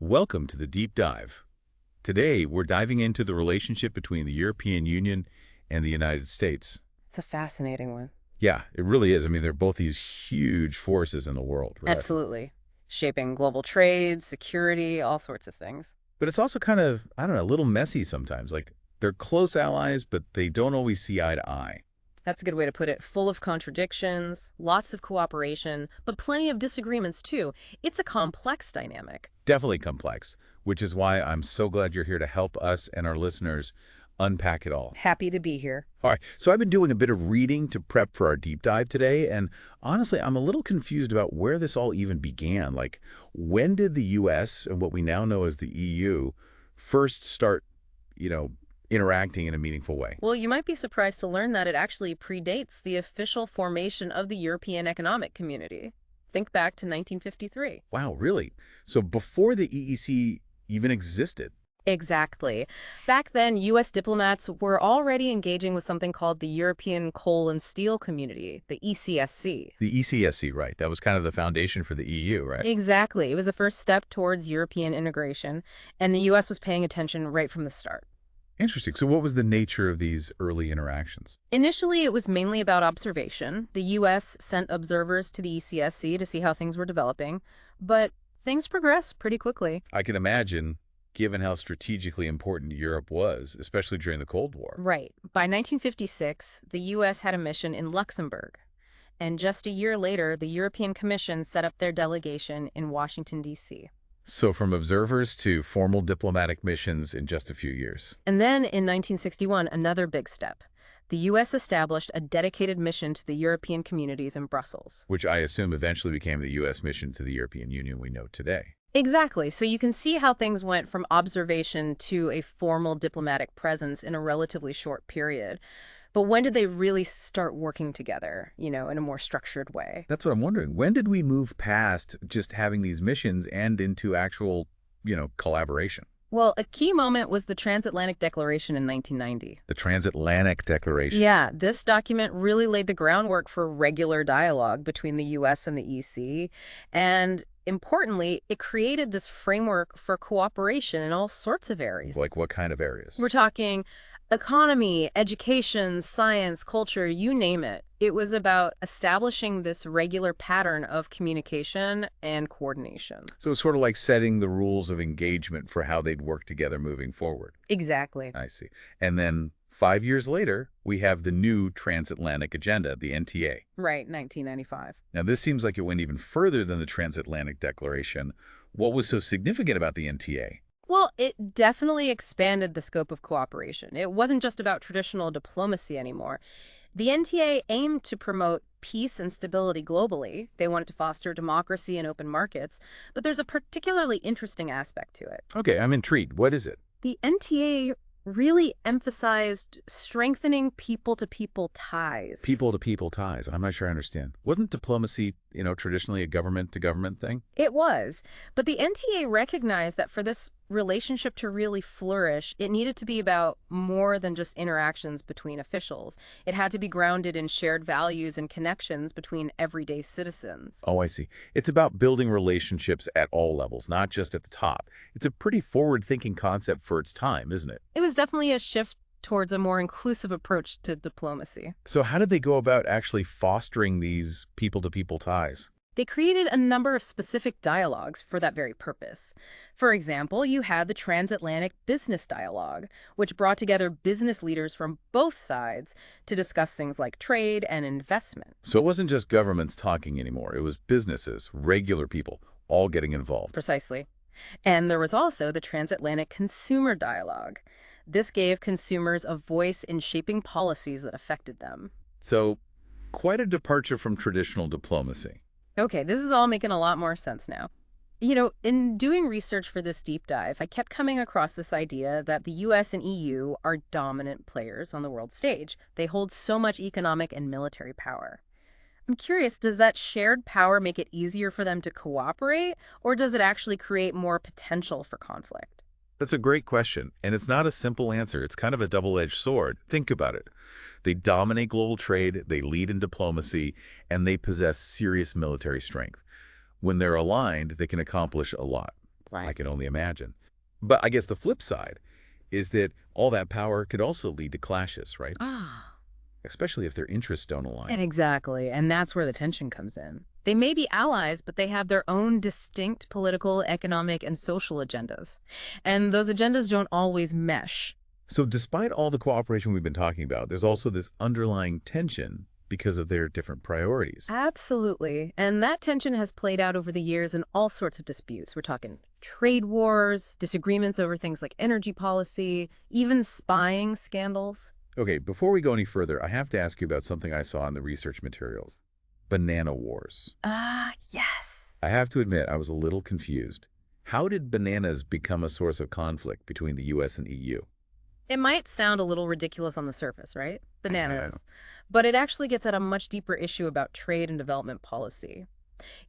Welcome to the Deep Dive. Today, we're diving into the relationship between the European Union and the United States. It's a fascinating one. Yeah, it really is. I mean, they're both these huge forces in the world, right? Absolutely. Shaping global trade, security, all sorts of things. But it's also kind of, I don't know, a little messy sometimes. Like, they're close allies, but they don't always see eye to eye. That's a good way to put it. Full of contradictions, lots of cooperation, but plenty of disagreements too. It's a complex dynamic. Definitely complex, which is why I'm so glad you're here to help us and our listeners unpack it all. Happy to be here. All right, so I've been doing a bit of reading to prep for our deep dive today, and honestly, I'm a little confused about where this all even began. Like, when did the U.S. and what we now know as the EU first start, interacting in a meaningful way? Well, you might be surprised to learn that it actually predates the official formation of the European Economic Community. Think back to 1953. Wow, really? So before the EEC even existed? Exactly. Back then, U.S. diplomats were already engaging with something called the European Coal and Steel Community, the ECSC. The ECSC, right. That was kind of the foundation for the EU, right? Exactly. It was the first step towards European integration, and the U.S. was paying attention right from the start. Interesting. So what was the nature of these early interactions? Initially, it was mainly about observation. The U.S. sent observers to the ECSC to see how things were developing, but things progressed pretty quickly. I can imagine, given how strategically important Europe was, especially during the Cold War. Right. By 1956, the U.S. had a mission in Luxembourg, and just a year later, the European Commission set up their delegation in Washington, D.C. So from observers to formal diplomatic missions in just a few years. And then in 1961, another big step. The U.S. established a dedicated mission to the European communities in Brussels. Which I assume eventually became the U.S. mission to the European Union we know today. Exactly. So you can see how things went from observation to a formal diplomatic presence in a relatively short period. But when did they really start working together, in a more structured way? That's what I'm wondering. When did we move past just having these missions and into actual, collaboration? Well, a key moment was the Transatlantic Declaration in 1990. The Transatlantic Declaration. Yeah, this document really laid the groundwork for regular dialogue between the U.S. and the EC. And importantly, it created this framework for cooperation in all sorts of areas. Like what kind of areas? We're talking economy, education, science, culture, you name it. It was about establishing this regular pattern of communication and coordination. So it's sort of like setting the rules of engagement for how they'd work together moving forward. Exactly. I see. And then 5 years later, we have the new transatlantic agenda, the NTA. Right, 1995. Now, this seems like it went even further than the Transatlantic Declaration. What was so significant about the NTA? Well, it definitely expanded the scope of cooperation. It wasn't just about traditional diplomacy anymore. The NTA aimed to promote peace and stability globally. They wanted to foster democracy and open markets. But there's a particularly interesting aspect to it. Okay, I'm intrigued. What is it? The NTA really emphasized strengthening people-to-people ties. People-to-people ties. I'm not sure I understand. Wasn't diplomacy, traditionally a government-to-government thing? It was. But the NTA recognized that for this relationship to really flourish, it needed to be about more than just interactions between officials. It had to be grounded in shared values and connections between everyday citizens. Oh, I see. It's about building relationships at all levels, not just at the top. It's a pretty forward-thinking concept for its time, isn't it? It was definitely a shift towards a more inclusive approach to diplomacy. So how did they go about actually fostering these people-to-people ties? They created a number of specific dialogues for that very purpose. For example, you had the Transatlantic Business Dialogue, which brought together business leaders from both sides to discuss things like trade and investment. So it wasn't just governments talking anymore. It was businesses, regular people, all getting involved. Precisely. And there was also the Transatlantic Consumer Dialogue. This gave consumers a voice in shaping policies that affected them. So quite a departure from traditional diplomacy. Okay, this is all making a lot more sense now. In doing research for this deep dive, I kept coming across this idea that the U.S. and EU are dominant players on the world stage. They hold so much economic and military power. I'm curious, does that shared power make it easier for them to cooperate, or does it actually create more potential for conflict? That's a great question, and it's not a simple answer. It's kind of a double-edged sword. Think about it. They dominate global trade, they lead in diplomacy, and they possess serious military strength. When they're aligned, they can accomplish a lot. I can only imagine. But I guess the flip side is that all that power could also lead to clashes, right? Ah. Especially if their interests don't align. And exactly, and that's where the tension comes in. They may be allies, but they have their own distinct political, economic, and social agendas. And those agendas don't always mesh. So despite all the cooperation we've been talking about, there's also this underlying tension because of their different priorities. Absolutely. And that tension has played out over the years in all sorts of disputes. We're talking trade wars, disagreements over things like energy policy, even spying scandals. Okay, before we go any further, I have to ask you about something I saw in the research materials. Banana wars. Ah, yes. I have to admit, I was a little confused. How did bananas become a source of conflict between the U.S. and EU? It might sound a little ridiculous on the surface, right? Bananas. But it actually gets at a much deeper issue about trade and development policy.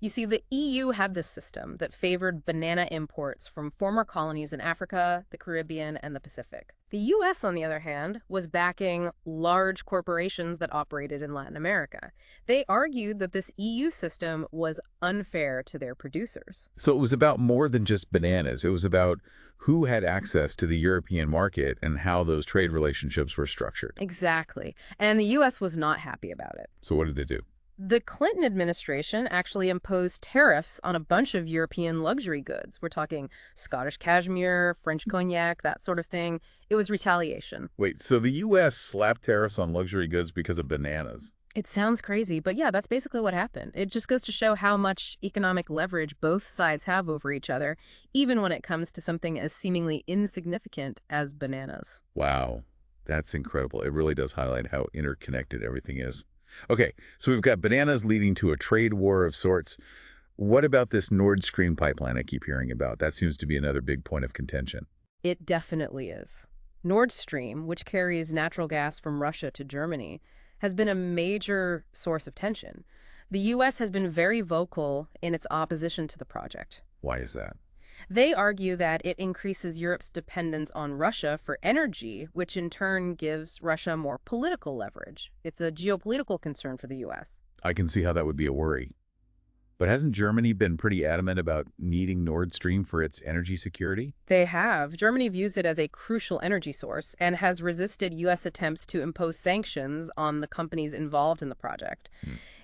You see, the EU had this system that favored banana imports from former colonies in Africa, the Caribbean, and the Pacific. The U.S., on the other hand, was backing large corporations that operated in Latin America. They argued that this EU system was unfair to their producers. So it was about more than just bananas. It was about who had access to the European market and how those trade relationships were structured. Exactly. And the U.S. was not happy about it. So what did they do? The Clinton administration actually imposed tariffs on a bunch of European luxury goods. We're talking Scottish cashmere, French cognac, that sort of thing. It was retaliation. Wait, so the U.S. slapped tariffs on luxury goods because of bananas? It sounds crazy, but yeah, that's basically what happened. It just goes to show how much economic leverage both sides have over each other, even when it comes to something as seemingly insignificant as bananas. Wow, that's incredible. It really does highlight how interconnected everything is. Okay, so we've got bananas leading to a trade war of sorts. What about this Nord Stream pipeline I keep hearing about? That seems to be another big point of contention. It definitely is. Nord Stream, which carries natural gas from Russia to Germany, has been a major source of tension. The U.S. has been very vocal in its opposition to the project. Why is that? They argue that it increases Europe's dependence on Russia for energy, which in turn gives Russia more political leverage. It's a geopolitical concern for the U.S. I can see how that would be a worry. But hasn't Germany been pretty adamant about needing Nord Stream for its energy security? They have. Germany views it as a crucial energy source and has resisted U.S. attempts to impose sanctions on the companies involved in the project.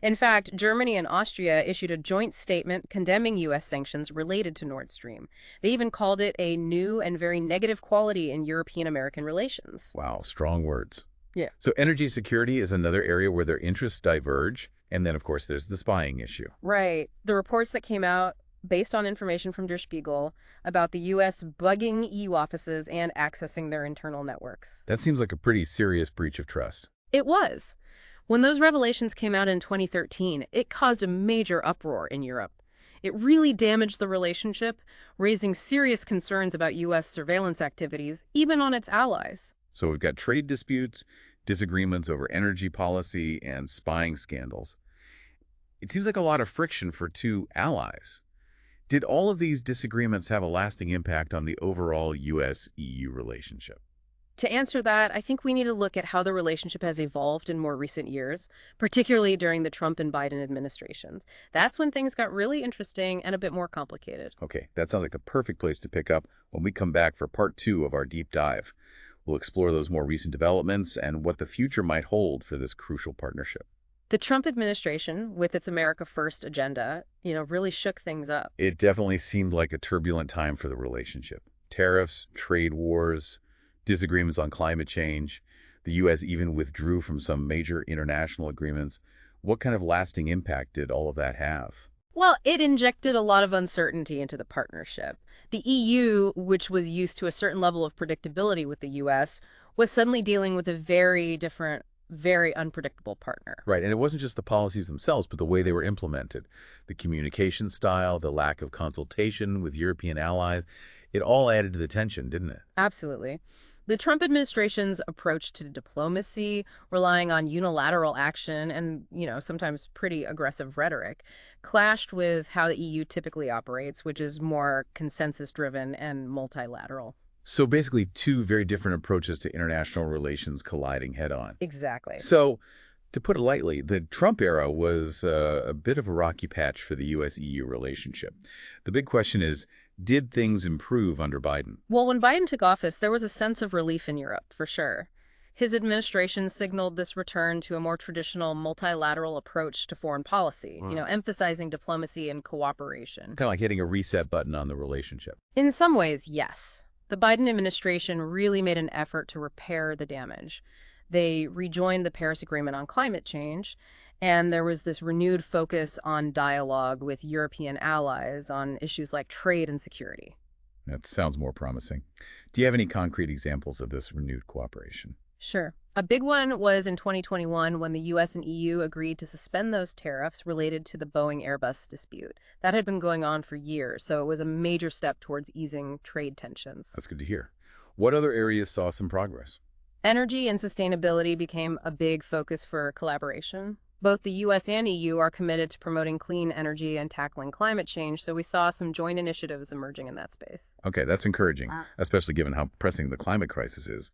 In fact, Germany and Austria issued a joint statement condemning U.S. sanctions related to Nord Stream. They even called it a new and very negative quality in European-American relations. Wow, strong words. Yeah. So energy security is another area where their interests diverge. And then, of course, there's the spying issue. Right. The reports that came out, based on information from Der Spiegel, about the U.S. bugging EU offices and accessing their internal networks. That seems like a pretty serious breach of trust. It was. When those revelations came out in 2013, it caused a major uproar in Europe. It really damaged the relationship, raising serious concerns about U.S. surveillance activities, even on its allies. So we've got trade disputes, disagreements over energy policy, and spying scandals. It seems like a lot of friction for two allies. Did all of these disagreements have a lasting impact on the overall U.S.-EU relationship? To answer that, I think we need to look at how the relationship has evolved in more recent years, particularly during the Trump and Biden administrations. That's when things got really interesting and a bit more complicated. Okay, that sounds like the perfect place to pick up when we come back for part 2 of our deep dive. We'll explore those more recent developments and what the future might hold for this crucial partnership. The Trump administration, with its America First agenda, really shook things up. It definitely seemed like a turbulent time for the relationship. Tariffs, trade wars, disagreements on climate change. The U.S. even withdrew from some major international agreements. What kind of lasting impact did all of that have? Well, it injected a lot of uncertainty into the partnership. The EU, which was used to a certain level of predictability with the U.S., was suddenly dealing with a very different, very unpredictable partner. Right, and it wasn't just the policies themselves, but the way they were implemented. The communication style, the lack of consultation with European allies, it all added to the tension, didn't it? Absolutely. The Trump administration's approach to diplomacy, relying on unilateral action and, sometimes pretty aggressive rhetoric, clashed with how the EU typically operates, which is more consensus-driven and multilateral. So basically two very different approaches to international relations colliding head-on. Exactly. So, to put it lightly, the Trump era was a bit of a rocky patch for the U.S.-EU relationship. The big question is, Did things improve under Biden? Well, when Biden took office, there was a sense of relief in Europe, for sure. His administration signaled this return to a more traditional multilateral approach to foreign policy, emphasizing diplomacy and cooperation. Kind of like hitting a reset button on the relationship. In some ways, yes. The Biden administration really made an effort to repair the damage. They rejoined the Paris Agreement on climate change, and there was this renewed focus on dialogue with European allies on issues like trade and security. That sounds more promising. Do you have any concrete examples of this renewed cooperation? Sure. A big one was in 2021 when the US and EU agreed to suspend those tariffs related to the Boeing-Airbus dispute. That had been going on for years, so it was a major step towards easing trade tensions. That's good to hear. What other areas saw some progress? Energy and sustainability became a big focus for collaboration. Both the US and EU are committed to promoting clean energy and tackling climate change, so we saw some joint initiatives emerging in that space. Okay, that's encouraging, especially given how pressing the climate crisis is.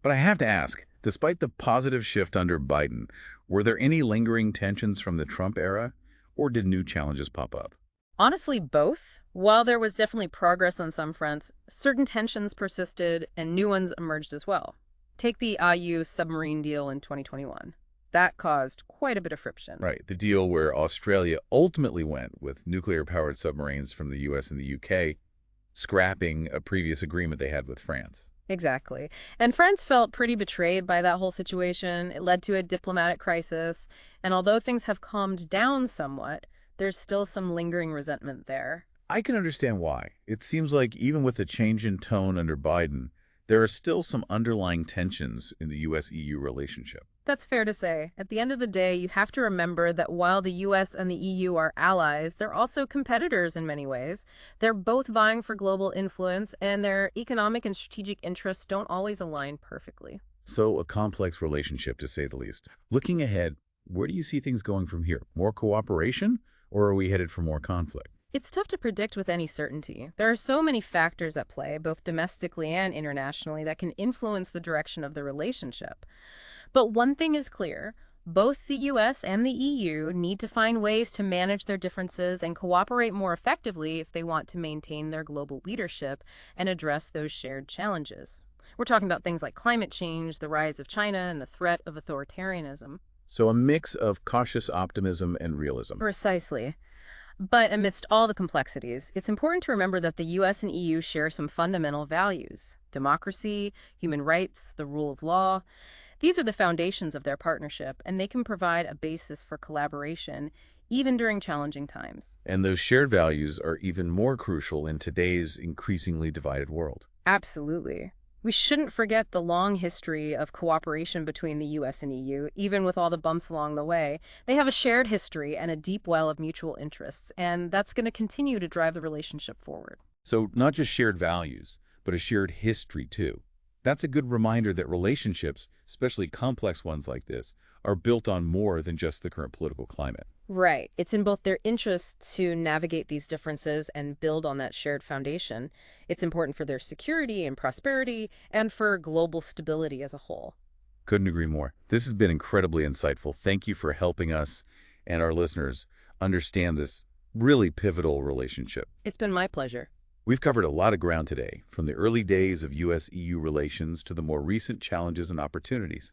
But I have to ask, despite the positive shift under Biden, were there any lingering tensions from the Trump era, or did new challenges pop up? Honestly, both. While there was definitely progress on some fronts, certain tensions persisted and new ones emerged as well. Take the IU submarine deal in 2021. That caused quite a bit of friction. Right, the deal where Australia ultimately went with nuclear-powered submarines from the US and the UK, scrapping a previous agreement they had with France. Exactly. And France felt pretty betrayed by that whole situation. It led to a diplomatic crisis. And although things have calmed down somewhat, there's still some lingering resentment there. I can understand why. It seems like even with the change in tone under Biden, there are still some underlying tensions in the US-EU relationship. That's fair to say. At the end of the day, you have to remember that while the US and the EU are allies, they're also competitors in many ways. They're both vying for global influence, and their economic and strategic interests don't always align perfectly. So a complex relationship, to say the least. Looking ahead, where do you see things going from here? More cooperation, or are we headed for more conflict? It's tough to predict with any certainty. There are so many factors at play, both domestically and internationally, that can influence the direction of the relationship. But one thing is clear. Both the US and the EU need to find ways to manage their differences and cooperate more effectively if they want to maintain their global leadership and address those shared challenges. We're talking about things like climate change, the rise of China, and the threat of authoritarianism. So a mix of cautious optimism and realism. Precisely. But amidst all the complexities, it's important to remember that the US and EU share some fundamental values: democracy, human rights, the rule of law. These are the foundations of their partnership, and they can provide a basis for collaboration even during challenging times. And those shared values are even more crucial in today's increasingly divided world. Absolutely. We shouldn't forget the long history of cooperation between the US and EU, even with all the bumps along the way. They have a shared history and a deep well of mutual interests, and that's going to continue to drive the relationship forward. So not just shared values, but a shared history too. That's a good reminder that relationships, especially complex ones like this, are built on more than just the current political climate. Right. It's in both their interests to navigate these differences and build on that shared foundation. It's important for their security and prosperity and for global stability as a whole. Couldn't agree more. This has been incredibly insightful. Thank you for helping us and our listeners understand this really pivotal relationship. It's been my pleasure. We've covered a lot of ground today, from the early days of US-EU relations to the more recent challenges and opportunities.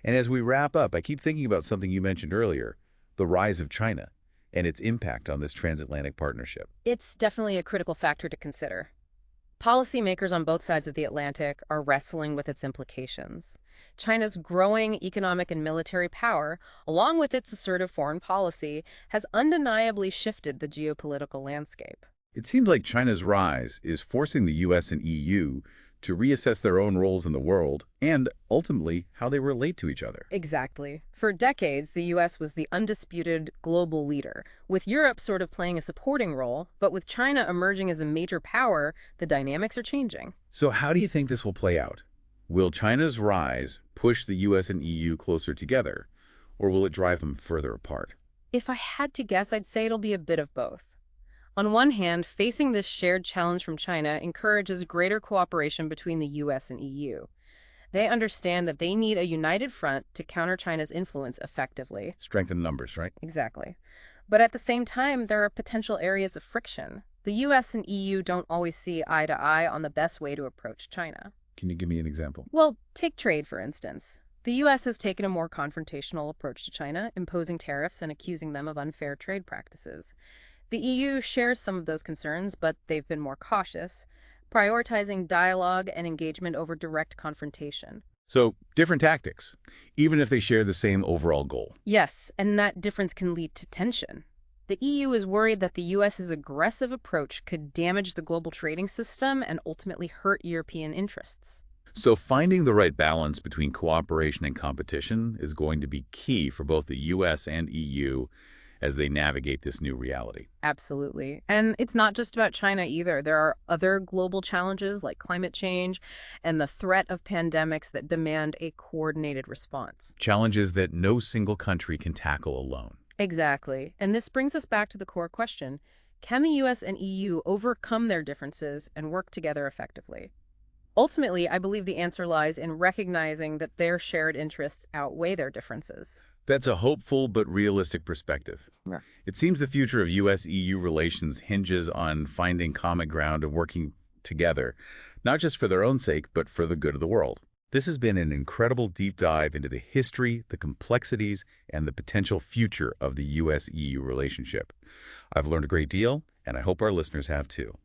And as we wrap up, I keep thinking about something you mentioned earlier, the rise of China and its impact on this transatlantic partnership. It's definitely a critical factor to consider. Policymakers on both sides of the Atlantic are wrestling with its implications. China's growing economic and military power, along with its assertive foreign policy, has undeniably shifted the geopolitical landscape. It seems like China's rise is forcing the US and EU to reassess their own roles in the world and, ultimately, how they relate to each other. Exactly. For decades, the U.S. was the undisputed global leader, with Europe sort of playing a supporting role, but with China emerging as a major power, the dynamics are changing. So how do you think this will play out? Will China's rise push the US and EU closer together, or will it drive them further apart? If I had to guess, I'd say it'll be a bit of both. On one hand, facing this shared challenge from China encourages greater cooperation between the US and EU. They understand that they need a united front to counter China's influence effectively. Strengthen numbers, right? Exactly. But at the same time, there are potential areas of friction. The US and EU don't always see eye to eye on the best way to approach China. Can you give me an example? Well, take trade, for instance. The US has taken a more confrontational approach to China, imposing tariffs and accusing them of unfair trade practices. The EU shares some of those concerns, but they've been more cautious, prioritizing dialogue and engagement over direct confrontation. So, different tactics, even if they share the same overall goal. Yes, and that difference can lead to tension. The EU is worried that the US's aggressive approach could damage the global trading system and ultimately hurt European interests. So finding the right balance between cooperation and competition is going to be key for both the US and EU as they navigate this new reality. Absolutely. And it's not just about China either. There are other global challenges like climate change and the threat of pandemics that demand a coordinated response. Challenges that no single country can tackle alone. Exactly. And this brings us back to the core question. Can the US and EU overcome their differences and work together effectively? Ultimately, I believe the answer lies in recognizing that their shared interests outweigh their differences. That's a hopeful but realistic perspective. Yeah. It seems the future of US-EU relations hinges on finding common ground and working together, not just for their own sake, but for the good of the world. This has been an incredible deep dive into the history, the complexities, and the potential future of the US-EU relationship. I've learned a great deal, and I hope our listeners have too.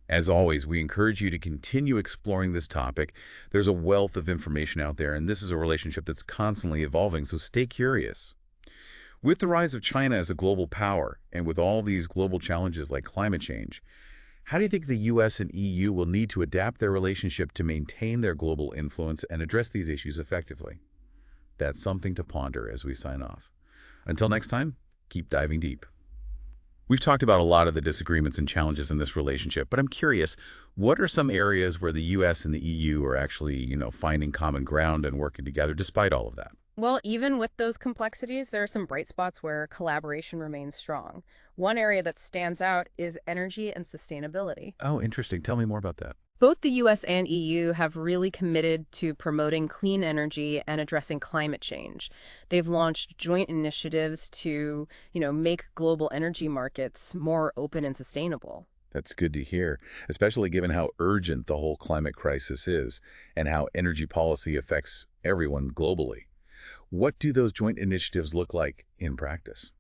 As always, we encourage you to continue exploring this topic. There's a wealth of information out there, and this is a relationship that's constantly evolving, so stay curious. With the rise of China as a global power, and with all these global challenges like climate change, how do you think the US and EU will need to adapt their relationship to maintain their global influence and address these issues effectively? That's something to ponder as we sign off. Until next time, keep diving deep. We've talked about a lot of the disagreements and challenges in this relationship, but I'm curious, what are some areas where the US and the EU are actually, finding common ground and working together despite all of that? Well, even with those complexities, there are some bright spots where collaboration remains strong. One area that stands out is energy and sustainability. Oh, interesting. Tell me more about that. Both the US and EU have really committed to promoting clean energy and addressing climate change. They've launched joint initiatives to, make global energy markets more open and sustainable. That's good to hear, especially given how urgent the whole climate crisis is and how energy policy affects everyone globally. What do those joint initiatives look like in practice?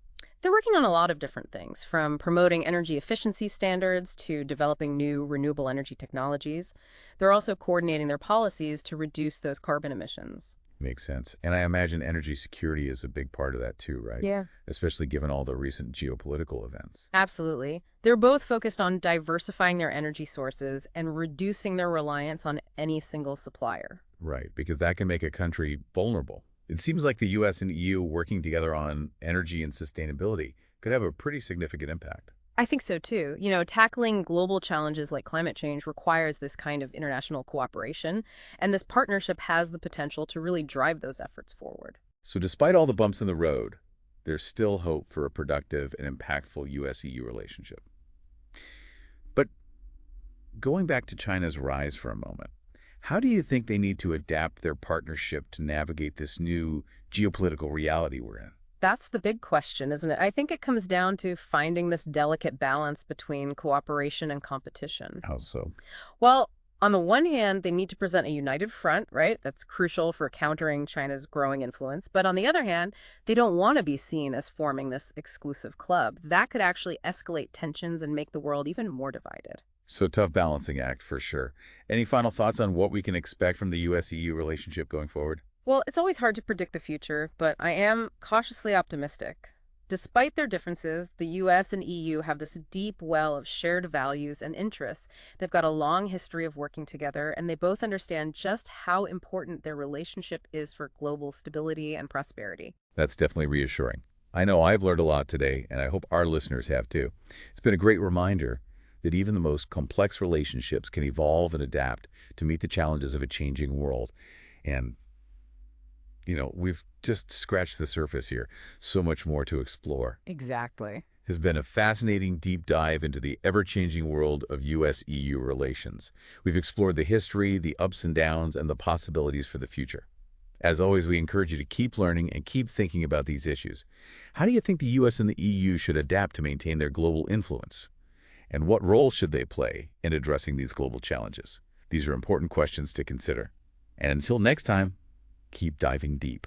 They're working on a lot of different things, from promoting energy efficiency standards to developing new renewable energy technologies. They're also coordinating their policies to reduce those carbon emissions. Makes sense. And I imagine energy security is a big part of that too, right? Yeah. Especially given all the recent geopolitical events. Absolutely. They're both focused on diversifying their energy sources and reducing their reliance on any single supplier. Right, because that can make a country vulnerable. It seems like the US and EU working together on energy and sustainability could have a pretty significant impact. I think so too. Tackling global challenges like climate change requires this kind of international cooperation, and this partnership has the potential to really drive those efforts forward. So despite all the bumps in the road, there's still hope for a productive and impactful US-EU relationship. But going back to China's rise for a moment, how do you think they need to adapt their partnership to navigate this new geopolitical reality we're in? That's the big question, isn't it? I think it comes down to finding this delicate balance between cooperation and competition. How so? Well, on the one hand, they need to present a united front, right? That's crucial for countering China's growing influence. But on the other hand, they don't want to be seen as forming this exclusive club. That could actually escalate tensions and make the world even more divided. So tough balancing act for sure. Any final thoughts on what we can expect from the US-EU relationship going forward? Well, it's always hard to predict the future, but I am cautiously optimistic. Despite their differences, the US and EU have this deep well of shared values and interests. They've got a long history of working together, and they both understand just how important their relationship is for global stability and prosperity. That's definitely reassuring. I know I've learned a lot today, and I hope our listeners have too. It's been a great reminder that even the most complex relationships can evolve and adapt to meet the challenges of a changing world. And, we've just scratched the surface here. So much more to explore. Exactly. It has been a fascinating deep dive into the ever-changing world of US-EU relations. We've explored the history, the ups and downs, and the possibilities for the future. As always, we encourage you to keep learning and keep thinking about these issues. How do you think the US and the EU should adapt to maintain their global influence? And what role should they play in addressing these global challenges? These are important questions to consider. And until next time, keep diving deep.